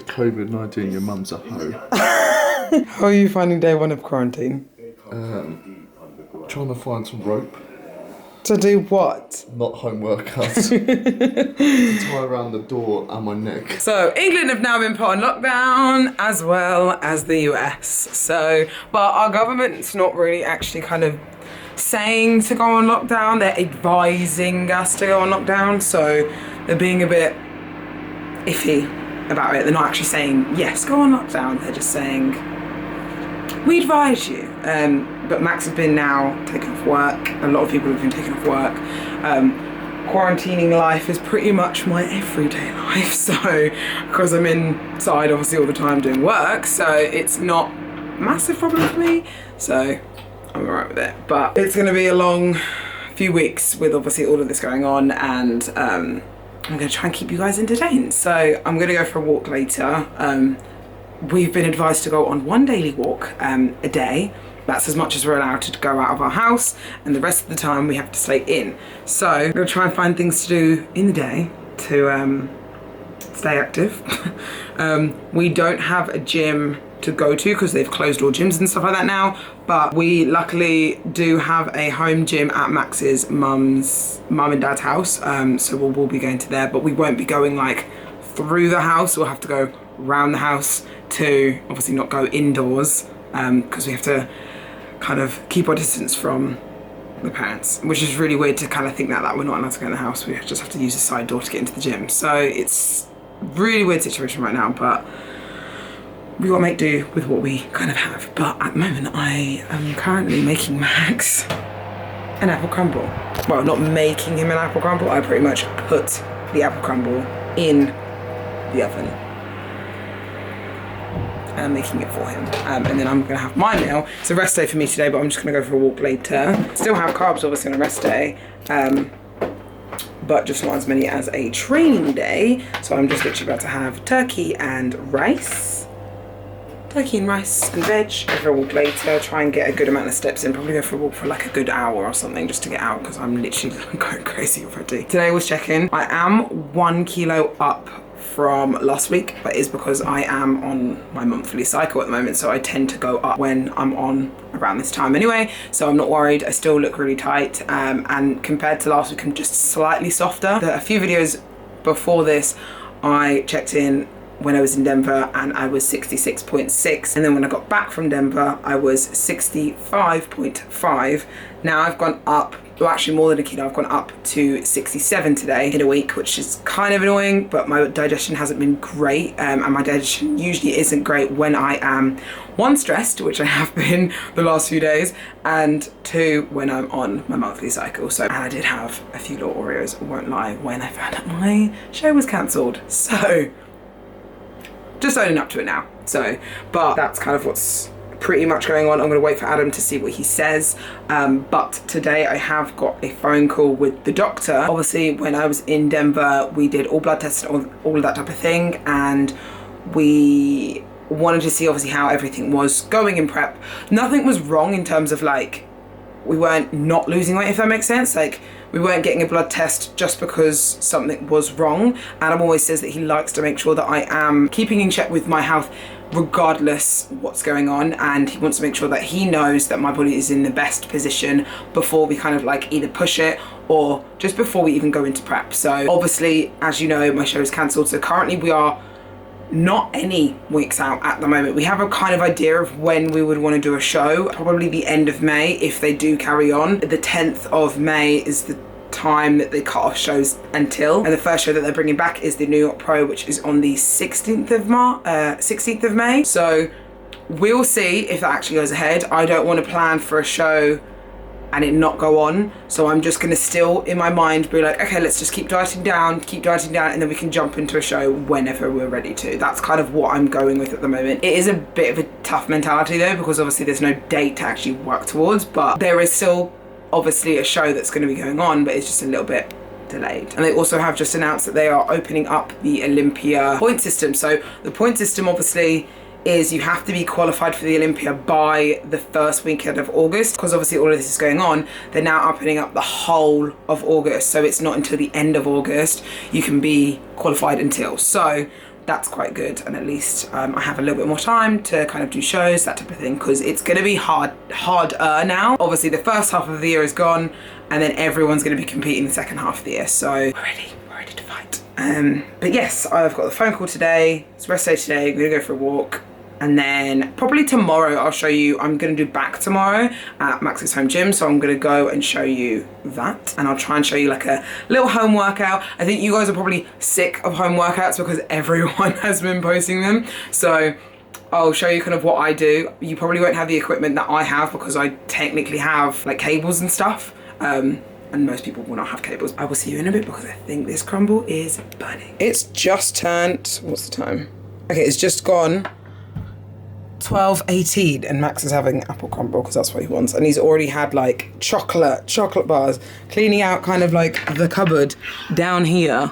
COVID-19, your mum's a hoe. How are you finding day one of quarantine? Trying to find some rope. To do what? Not home workouts. To tie around the door and my neck. So England have now been put on lockdown as well as the US. So, but our government's not really actually kind of saying to go on lockdown. They're advising us to go on lockdown. So they're being a bit iffy about it. They're not actually saying, yes, go on lockdown. They're just saying, we advise you. But Max has been now taken off work. A lot of people have been taken off work. Quarantining life is pretty much my everyday life. So, because I'm inside obviously all the time doing work, so it's not a massive problem for me. So I'm alright with it. But it's gonna be a long few weeks with obviously all of this going on, and I'm gonna try and keep you guys entertained. So I'm gonna go for a walk later. We've been advised to go on one daily walk a day. That's as much as we're allowed to go out of our house, and the rest of the time we have to stay in. So I'm gonna try and find things to do in the day to stay active. We don't have a gym to go to because they've closed all gyms and stuff like that now, but we luckily do have a home gym at Max's mum and dad's house, so we'll be going to there, but we won't be going like through the house. We'll have to go around the house to obviously not go indoors, because we have to kind of keep our distance from the parents, which is really weird to kind of think that we're not allowed to go in the house. We just have to use a side door to get into the gym. So it's a really weird situation right now, but we gotta make do with what we kind of have. But at the moment I am currently making Max an apple crumble. Well, not making him an apple crumble, I pretty much put the apple crumble in the oven. And making it for him, and then I'm gonna have my meal. It's a rest day for me today, but I'm just gonna go for a walk later. Still have carbs obviously on a rest day, but just not as many as a training day. So I'm just literally about to have turkey and rice. Turkey and rice and veg. Go for a walk later, try and get a good amount of steps in. Probably go for a walk for like a good hour or something just to get out, because I'm literally going crazy already. Today was check-in. I am 1 kilo up from last week, but it's because I am on my monthly cycle at the moment, so I tend to go up when I'm on around this time anyway, so I'm not worried. I still look really tight, and compared to last week I'm just slightly softer. A few videos before this I checked in when I was in Denver and I was 66.6, and then when I got back from Denver I was 65.5. Now I've gone up, well actually more than a kilo, I've gone up to 67 today in a week, which is kind of annoying, but my digestion hasn't been great, and my digestion usually isn't great when I am, one, stressed, which I have been the last few days, and two, when I'm on my monthly cycle. So, and I did have a few little Oreos, I won't lie, when I found out my show was cancelled. So just owning up to it now. So, but that's kind of what's pretty much going on. I'm gonna wait for Adam to see what he says. But today I have got a phone call with the doctor. Obviously, when I was in Denver, we did all blood tests and all of that type of thing, and we wanted to see obviously how everything was going in prep. Nothing was wrong in terms of like, we weren't not losing weight, if that makes sense. Like, we weren't getting a blood test just because something was wrong. Adam always says that he likes to make sure that I am keeping in check with my health regardless what's going on, and he wants to make sure that he knows that my body is in the best position before we kind of like either push it or just before we even go into prep. So obviously, as you know, my show is cancelled, so currently we are not any weeks out at the moment. We have a kind of idea of when we would want to do a show, probably the end of May if they do carry on. The 10th of May is the time that they cut off shows until, and the first show that they're bringing back is the New York Pro, which is on the 16th of May. So we'll see if that actually goes ahead. I don't want to plan for a show and it not go on, so I'm just gonna still in my mind be like, okay, let's just keep dieting down, and then we can jump into a show whenever we're ready to. That's kind of what I'm going with at the moment. It is a bit of a tough mentality though, because obviously there's no date to actually work towards, but there is still obviously a show that's going to be going on, but it's just a little bit delayed. And they also have just announced that they are opening up the Olympia point system. So the point system obviously is you have to be qualified for the Olympia by the first weekend of August, because obviously all of this is going on. They're now opening up the whole of August, so it's not until the end of August you can be qualified until. So that's quite good. And at least I have a little bit more time to kind of do shows, that type of thing, because it's going to be harder now. Obviously, the first half of the year is gone, and then everyone's going to be competing the second half of the year. So we're ready to fight. But yes, I've got the phone call today. It's rest day today. I'm going to go for a walk. And then probably tomorrow I'll show you, I'm going to do back tomorrow at Max's home gym. So I'm going to go and show you that. And I'll try and show you like a little home workout. I think you guys are probably sick of home workouts because everyone has been posting them. So I'll show you kind of what I do. You probably won't have the equipment that I have because I technically have like cables and stuff. And most people will not have cables. I will see you in a bit because I think this crumble is burning. It's just turned, what's the time? Okay, it's just gone 12:18 and Max is having apple crumble because that's what he wants, and he's already had like chocolate bars, cleaning out kind of like the cupboard down here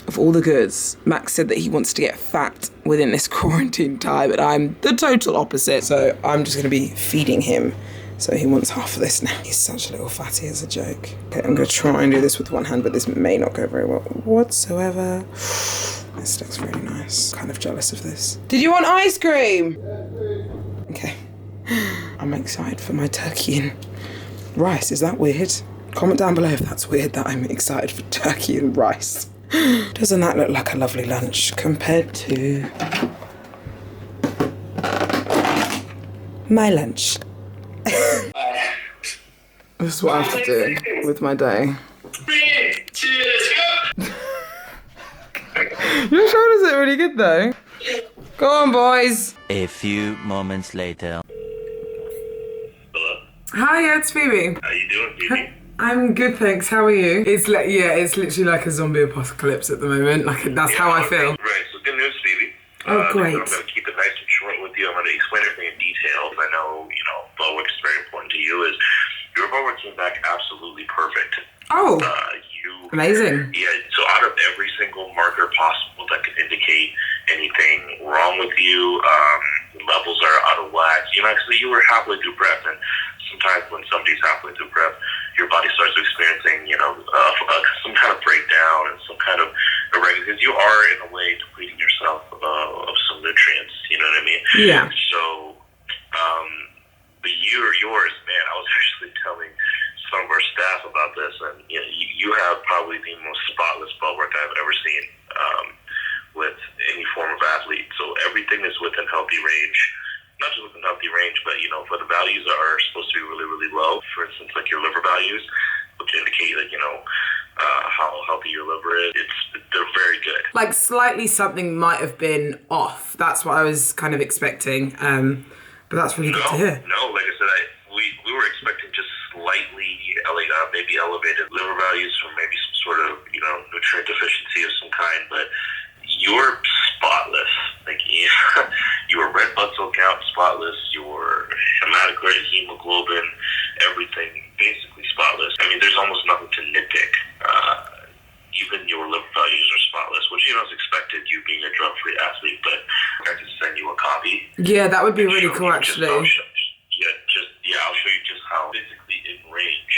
of all the goods. Max said that he wants to get fat within this quarantine time, and I'm the total opposite, so I'm just going to be feeding him. So he wants half of this now. He's such a little fatty as a joke. Okay, I'm going to try and do this with one hand, but this may not go very well whatsoever. This looks really nice. Kind of jealous of this. Did you want ice cream? Okay. I'm excited for my turkey and rice. Is that weird? Comment down below if that's weird that I'm excited for turkey and rice. Doesn't that look like a lovely lunch compared to my lunch? This is what I have to do with my day. 3, 2, go! Your shoulders are really good though. Go on, boys. A few moments later. Hello? Hi, it's Phoebe. How you doing, Phoebe? I'm good, thanks. How are you? It's it's literally like a zombie apocalypse at the moment. Like that's how I feel. Right, so good news, Phoebe. Oh, great. I'm going to keep it nice and short with you. I'm going to explain everything in detail. I know, Bulwark is very important to you. Your Bulwark came back absolutely perfect. Oh, amazing. Yeah, so out of every single marker possible that could indicate anything wrong with you, levels are out of whack. Actually, you were halfway through prep, and sometimes when somebody's halfway through prep, your body starts experiencing, some kind of breakdown and some kind of irregular, because you are, in a way, depleting yourself of some nutrients, you know what I mean? Yeah. So, the year yours, man, I was actually telling some of our staff about this, and you have probably the most spotless bulwark I've ever seen with any form of athlete. So everything is within healthy range. Not just within healthy range, but for the values that are supposed to be really, really low. For instance, like your liver values, which indicate that how healthy your liver is. They're very good. Like slightly something might have been off. That's what I was kind of expecting. But that's really good to hear. No, like I said, we were expecting just slightly, maybe elevated liver values from maybe some sort of nutrient deficiency of some kind, but you're spotless. Like your red blood cell count spotless, your hematocrit, hemoglobin, everything basically spotless. I mean, there's almost nothing to nitpick. Even your liver values are spotless, which is expected, you being a drug-free athlete. But I can send you a copy. Yeah, that would be really cool, actually. I'll show you just how physically in range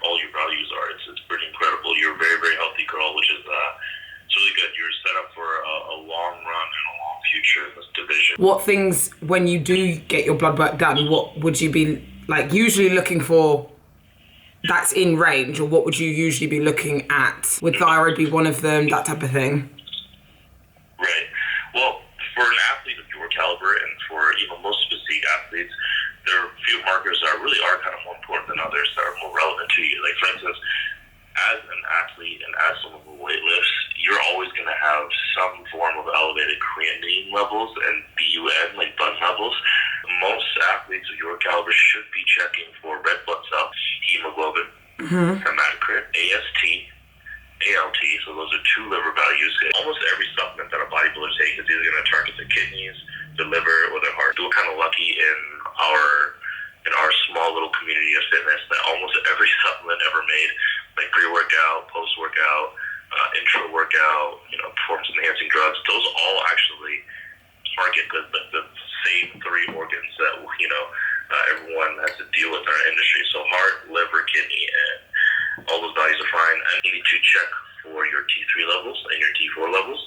all your values are. It's pretty incredible. You're a very, very healthy girl, which is it's really good. You're set up for a long run and a long future in this division. What things, when you do get your blood work done, what would you be like usually looking for that's in range, or what would you usually be looking at? Would thyroid be one of them, that type of thing? Right. Well, for an athlete of your caliber and for most physique athletes, there are a few markers that really are kind of more important than others that are more relevant to you. Like, for instance, as an athlete and as someone who weightlifts, you're always going to have some form of elevated creatinine levels and BUN, like bun levels. Most athletes of your caliber should be checking for red blood cell, hemoglobin, hematocrit, AST, ALT, so those are 2 liver values. Almost every supplement that a bodybuilder takes is either going to target the kidneys, the liver, or the heart. We're kind of lucky in our small little community of fitness that almost every supplement ever made, like pre-workout, post-workout, intra-workout, performance enhancing drugs, those all actually target the same 3 organs that everyone has to deal with in our industry. So heart, liver, kidney, and all those values are fine. And you need to check for your T3 levels and your T4 levels.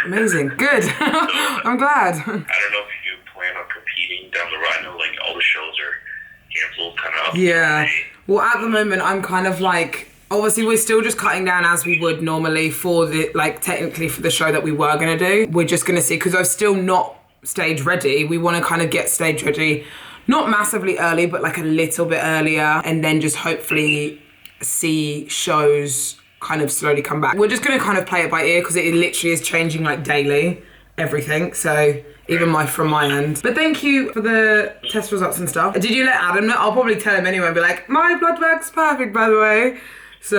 Amazing. Good. I'm glad. I don't know if you plan on competing down the road. I know like all the shows are canceled kind of. Yeah. Well, at the moment, I'm kind of like, obviously we're still just cutting down as we would normally for the, like technically for the show that we were going to do. We're just going to see, because I'm still not stage ready. We want to kind of get stage ready, not massively early, but like a little bit earlier, and then just hopefully see shows kind of slowly come back. We're just going to kind of play it by ear because it literally is changing like daily, everything. So even from my end. But thank you for the test results and stuff. Did you let Adam know? I'll probably tell him anyway and be like, my blood work's perfect, by the way. So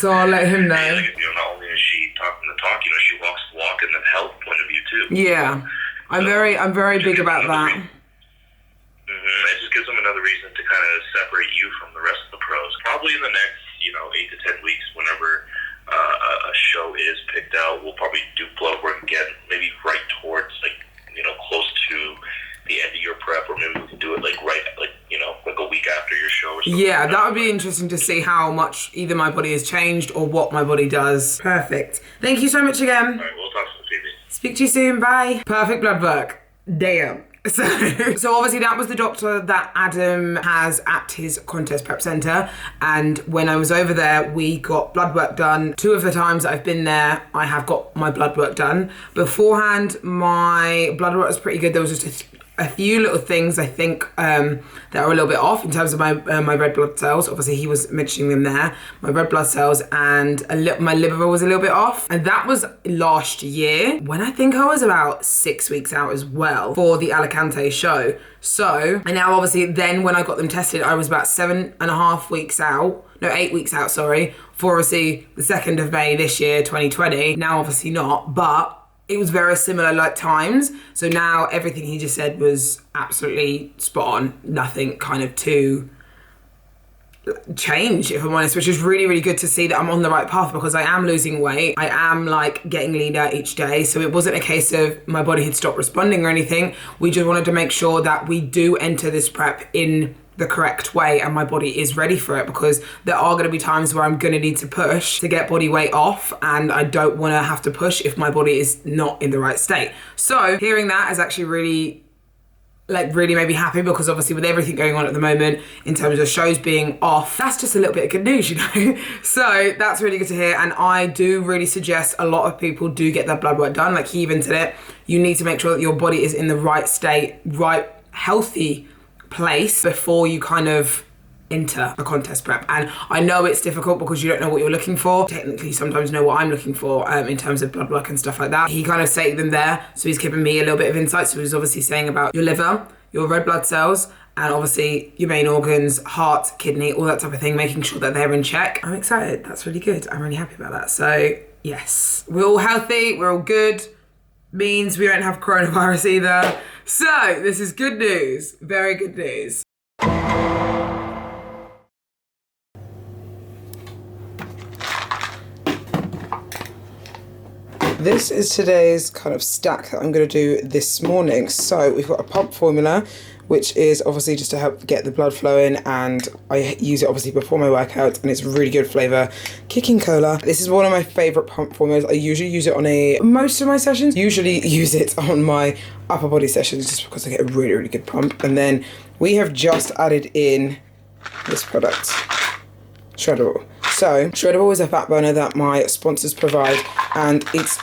I'll let him know. Hey, like, not only is she talking the talk, she walks the walk in the health point of view too. Yeah, I'm very big about that. It just gives them another reason to kind of separate you from the rest of the pros. Probably in the next, 8 to 10 weeks, whenever a show is picked out, we'll probably do blood work again, maybe right towards close to the end of your prep, or maybe we can do it like a week after your show or something. Yeah, that would be interesting to see how much either my body has changed or what my body does. Perfect. Thank you so much again. All right, we'll talk soon, Phoebe. Speak to you soon. Bye. Perfect blood work. Damn. So obviously that was the doctor that Adam has at his contest prep centre, and when I was over there we got blood work done. 2 of the times that I've been there I have got my blood work done. Beforehand my blood work was pretty good. There was just a few little things I think that are a little bit off in terms of my red blood cells. Obviously he was mentioning them there, my red blood cells, and my liver was a little bit off, and that was last year when I think I was about 6 weeks out as well for the Alicante show. So, and now obviously then when I got them tested I was about 7.5 weeks out, no 8 weeks out, sorry, for obviously the 2nd of May this year, 2020. Now obviously not, but it was very similar like times. So now everything he just said was absolutely spot on. Nothing kind of to change, if I'm honest, which is really, really good to see that I'm on the right path, because I am losing weight. I am like getting leaner each day. So it wasn't a case of my body had stopped responding or anything. We just wanted to make sure that we do enter this prep in the correct way and my body is ready for it, because there are going to be times where I'm going to need to push to get body weight off, and I don't want to have to push if my body is not in the right state. So hearing that is actually really made me happy, because obviously with everything going on at the moment in terms of shows being off, that's just a little bit of good news, So that's really good to hear, and I do really suggest a lot of people do get their blood work done. Like he even said it, you need to make sure that your body is in the right state, right healthy place before you kind of enter a contest prep. And I know it's difficult because you don't know what you're looking for. Technically sometimes know what I'm looking for in terms of blood work and stuff like that. He kind of stated them there, so he's giving me a little bit of insight. So he was obviously saying about your liver, your red blood cells, and obviously your main organs, heart, kidney, all that type of thing, making sure that they're in check. I'm excited. That's really good. I'm really happy about that. So yes, we're all healthy, we're all good. Means we don't have coronavirus either. So this is good news, very good news. This is today's kind of stack that I'm going to do this morning. So we've got a pump formula, which is obviously just to help get the blood flowing, and I use it obviously before my workout, and it's really good flavour. Kicking Cola. This is one of my favourite pump formulas. I usually use it on most of my sessions. Usually use it on my upper body sessions just because I get a really, really good pump. And then we have just added in this product, Shreddable. So Shreddable is a fat burner that my sponsors provide, and it's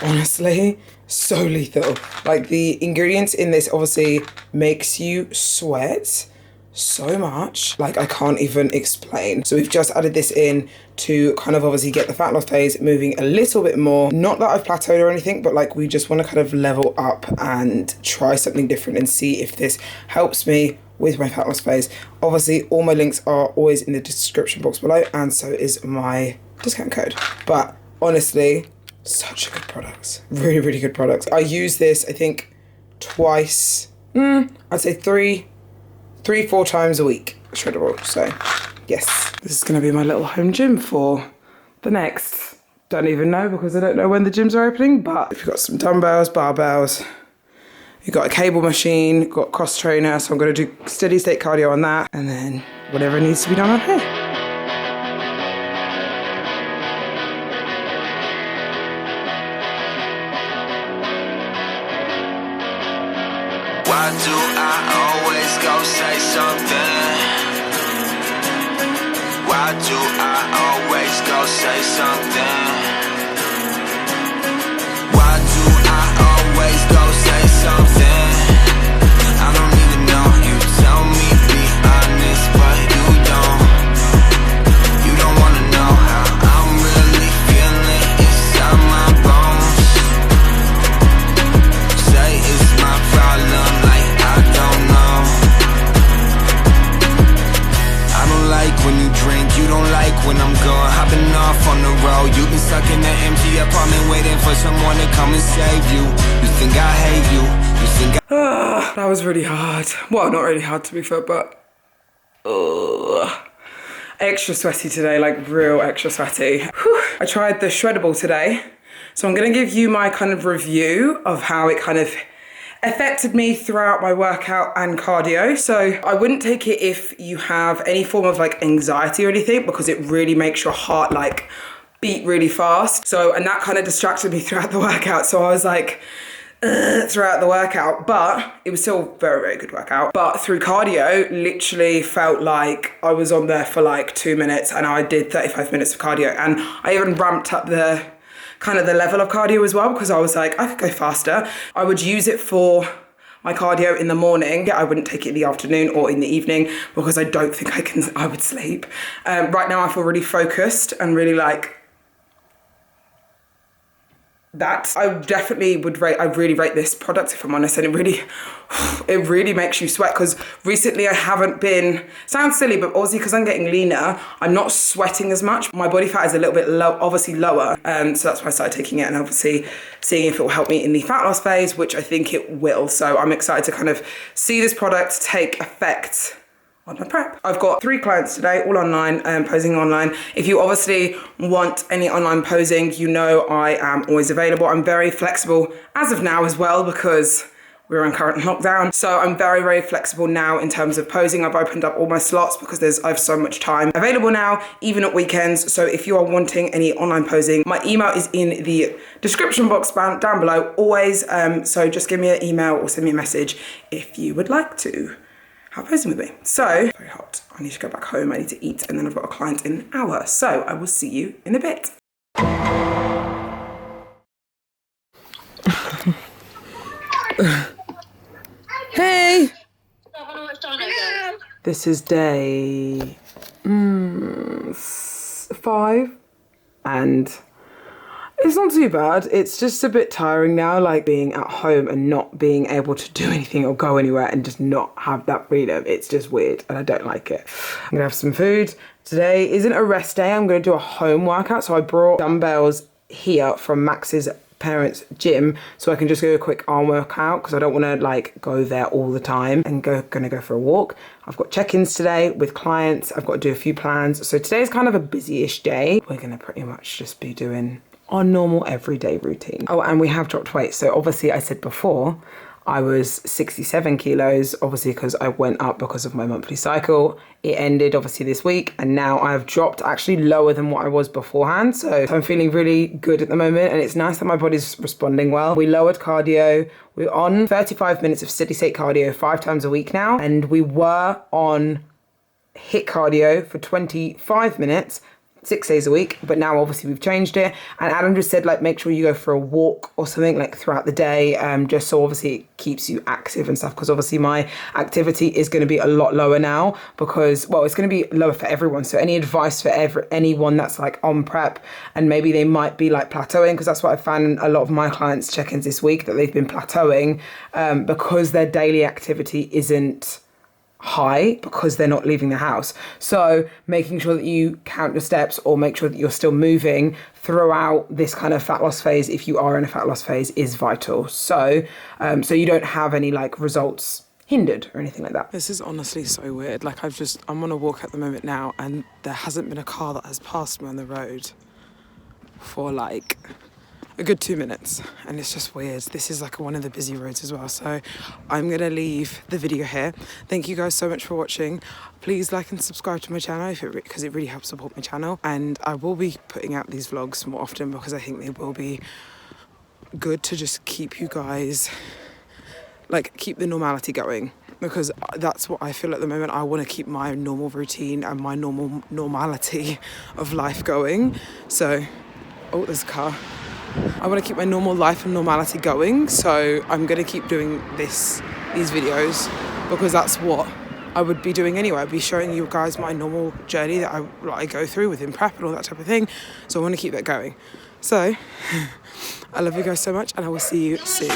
honestly so lethal. Like the ingredients in this obviously makes you sweat so much, like I can't even explain. So we've just added this in to kind of obviously get the fat loss phase moving a little bit more. Not that I've plateaued or anything, but like we just want to kind of level up and try something different and see if this helps me with my fat loss phase. Obviously all my links are always in the description box below, and so is my discount code. But honestly, such a good product. Really, really good product. I use this, I think, twice, I'd say 3-4 times a week. Shreddable. So, yes. This is going to be my little home gym for the next, don't even know, because I don't know when the gyms are opening, but if you've got some dumbbells, barbells, you've got a cable machine, got cross trainer, so I'm going to do steady state cardio on that, and then whatever needs to be done on here. Why do I always go say something? Why do I always go say something? Why do I always go say something? I don't even know. You tell me be honest, but you don't wanna know how I'm really feeling inside my bones. Say it's my problem, like I don't know. I don't like when you drink, you don't like when I'm gone. Hopping off on the road, you've been stuck in an empty apartment waiting for someone to come and save you. You think I hate you, you think That was really hard. Well, not really hard to be fair, but extra sweaty today, like real extra sweaty. Whew. I tried the Shreddable today, so I'm gonna give you my kind of review of how it kind of affected me throughout my workout and cardio. So I wouldn't take it if you have any form of like anxiety or anything, because it really makes your heart like beat really fast. So, and that kind of distracted me throughout the workout. So I was like, throughout the workout, but it was still very, very good workout. But through cardio, literally felt like I was on there for like 2 minutes and I did 35 minutes of cardio. And I even ramped up the kind of the level of cardio as well, because I was like, I could go faster. I would use it for my cardio in the morning. I wouldn't take it in the afternoon or in the evening because I don't think I would sleep. Right now I feel really focused and really like, that I definitely would rate. I really rate this product, if I'm honest, and it really makes you sweat, because recently I haven't been, sounds silly, but obviously because I'm getting leaner, I'm not sweating as much. My body fat is a little bit low, obviously lower, so that's why I started taking it, and obviously seeing if it will help me in the fat loss phase, which I think it will. So I'm excited to kind of see this product take effect on my prep. I've got 3 clients today, all online, posing online. If you obviously want any online posing, you know I am always available. I'm very flexible as of now as well, because we're in current lockdown. So I'm very, very flexible now in terms of posing. I've opened up all my slots because I have so much time available now, even at weekends. So if you are wanting any online posing, my email is in the description box down below always. So just give me an email or send me a message if you would like to have posing with me. So, very hot. I need to go back home, I need to eat, and then I've got a client in an hour. So I will see you in a bit. Hey! This is day 5, and it's not too bad. It's just a bit tiring now, like being at home and not being able to do anything or go anywhere and just not have that freedom. It's just weird and I don't like it. I'm gonna have some food. Today isn't a rest day. I'm gonna do a home workout. So I brought dumbbells here from Max's parents' gym so I can just do a quick arm workout, because I don't want to like go there all the time, and gonna go for a walk. I've got check-ins today with clients. I've got to do a few plans. So today's kind of a busy-ish day. We're gonna pretty much just be doing our normal everyday routine. Oh, and we have dropped weight. So obviously I said before, I was 67 kilos, obviously because I went up because of my monthly cycle. It ended obviously this week, and now I've dropped actually lower than what I was beforehand. So I'm feeling really good at the moment, and it's nice that my body's responding well. We lowered cardio. We're on 35 minutes of steady state cardio 5 times a week now, and we were on HIIT cardio for 25 minutes 6 days a week, but now obviously we've changed it. And Adam just said, like, make sure you go for a walk or something like throughout the day, just so obviously it keeps you active and stuff, because obviously my activity is going to be a lot lower now, because, well, it's going to be lower for everyone. So any advice for anyone that's like on prep and maybe they might be like plateauing, because that's what I found in a lot of my clients' check-ins this week, that they've been plateauing because their daily activity isn't high because they're not leaving the house. So making sure that you count your steps or make sure that you're still moving throughout this kind of fat loss phase, if you are in a fat loss phase, is vital. So so you don't have any like results hindered or anything like that. This is honestly so weird. Like I'm on a walk at the moment now, and there hasn't been a car that has passed me on the road for like a good 2 minutes, and it's just weird. This is like one of the busy roads as well, so I'm gonna leave the video here. Thank you guys so much for watching. Please like and subscribe to my channel because it really helps support my channel, and I will be putting out these vlogs more often because I think they will be good to just keep you guys like keep the normality going, because that's what I feel at the moment. I want to keep my normal routine and my normality of life going. So, oh, there's a car. I want to keep my normal life and normality going, so I'm going to keep doing these videos, because that's what I would be doing anyway. I'd be showing you guys my normal journey that I go through within prep and all that type of thing. So I want to keep that going. So I love you guys so much, and I will see you soon.